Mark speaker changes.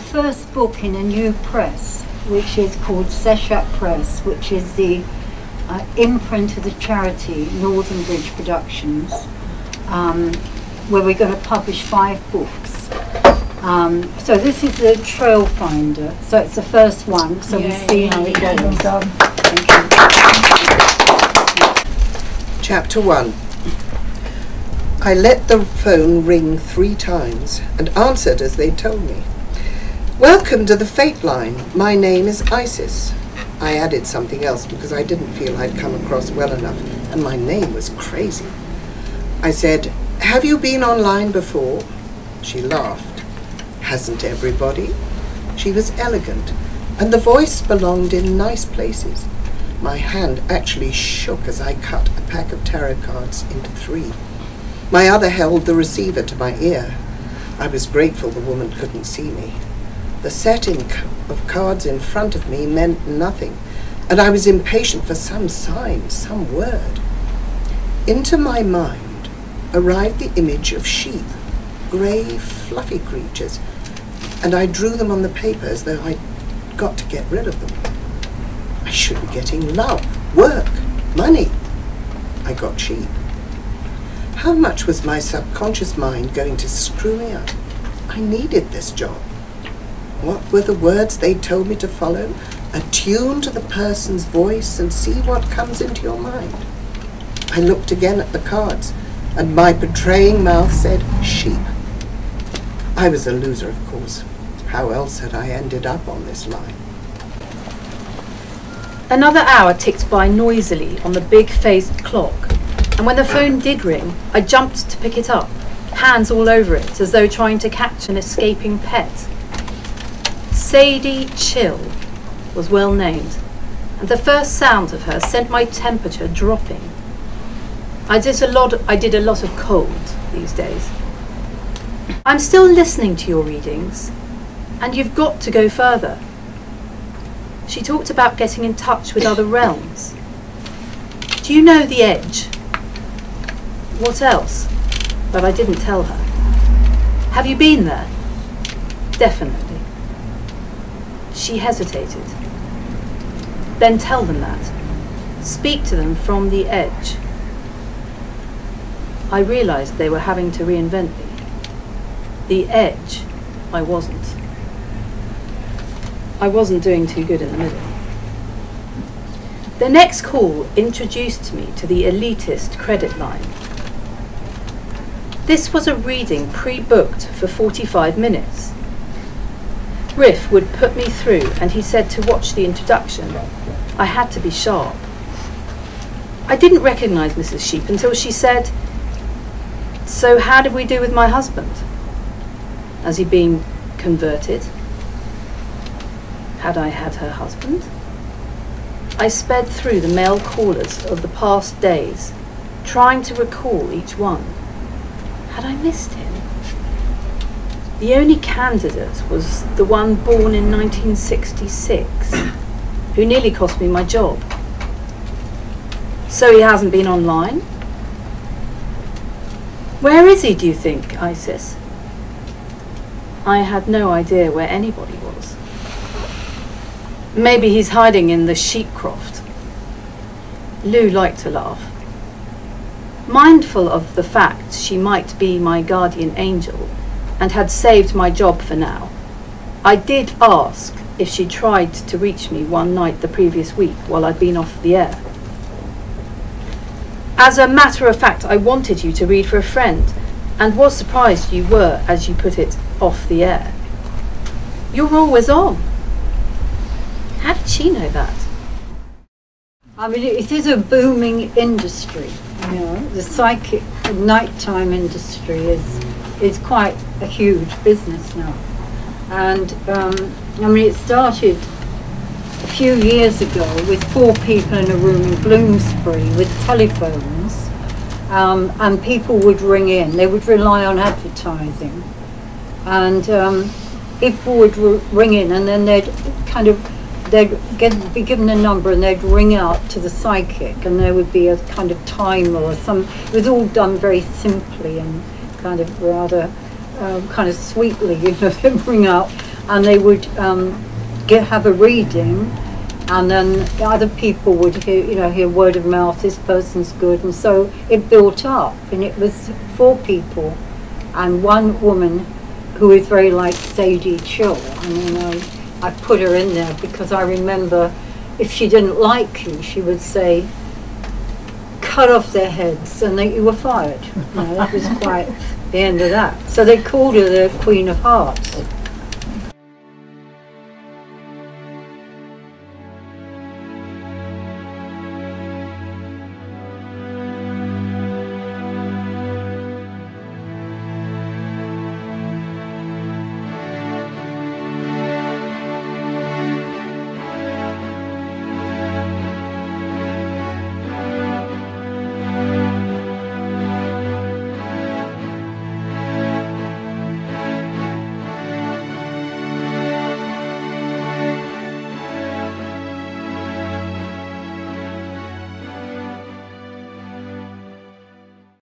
Speaker 1: first book in a new press, which is called Seshat Press, which is the imprint of the charity Northern Bridge Productions, where we're going to publish 5 books. So this is the Trail Finder. So it's the first one. So we'll see how it goes.
Speaker 2: Well done.
Speaker 1: Thank you.
Speaker 3: Chapter 1. I let the phone ring 3 times and answered as they told me. Welcome to the Fate Line. My name is Isis. I added something else because I didn't feel I'd come across well enough, and my name was crazy. I said, have you been online before? She laughed. Hasn't everybody? She was elegant, and the voice belonged in nice places. My hand actually shook as I cut a pack of tarot cards into 3. My other held the receiver to my ear. I was grateful the woman couldn't see me. The setting of cards in front of me meant nothing, and I was impatient for some sign, some word. Into my mind arrived the image of sheep, grey, fluffy creatures, and I drew them on the paper as though I'd got to get rid of them. I should be getting love, work, money. I got sheep. How much was my subconscious mind going to screw me up? I needed this job. What were the words they told me to follow? Attune to the person's voice and see what comes into your mind. I looked again at the cards, and my betraying mouth said sheep. I was a loser, of course. How else had I ended up on this line?
Speaker 4: Another hour ticked by noisily on the big phased clock, and when the phone did ring, I jumped to pick it up, hands all over it, as though trying to catch an escaping pet. Sadie Chill was well named, and the first sound of her sent my temperature dropping. I did a lot of cold these days. I'm still listening to your readings, and you've got to go further. She talked about getting in touch with other realms. Do you know the Edge? What else? But I didn't tell her. Have you been there? Definitely. She hesitated. Then tell them that. Speak to them from the Edge. I realised they were having to reinvent me. The Edge, I wasn't. I wasn't doing too good in the middle. The next call introduced me to the elitist credit line. This was a reading pre-booked for 45 minutes. Riff would put me through, and he said to watch the introduction. I had to be sharp. I didn't recognise Mrs. Sheep until she said, so how did we do with my husband? Has he been converted? Had I had her husband? I sped through the male callers of the past days, trying to recall each one. Had I missed him? The only candidate was the one born in 1966, who nearly cost me my job. So he hasn't been online? Where is he, do you think, Isis? I had no idea where anybody was. Maybe he's hiding in the sheepcroft. Lou liked to laugh. Mindful of the fact she might be my guardian angel and had saved my job for now, I did ask if she tried to reach me one night the previous week while I'd been off the air. As a matter of fact, I wanted you to read for a friend and was surprised you were, as you put it, off the air. You're always on. How did she know that?
Speaker 1: I mean, it is a booming industry. You know, the psychic nighttime industry is quite a huge business now. And I mean, it started a few years ago with 4 people in a room in Bloomsbury with telephones, and people would ring in. They would rely on advertising, and people would ring in, and then they'd be given a number, and they'd ring out to the psychic, and there would be a kind of timer or some. It was all done very simply and kind of rather kind of sweetly, you know. They'd ring out, and they would have a reading, and then other people would hear word of mouth, this person's good, and so it built up, and it was 4 people, and one woman who is very like Sadie Chill. I mean, I put her in there because I remember if she didn't like you, she would say, cut off their heads, and you were fired. That was quite the end of that. So they called her the Queen of Hearts.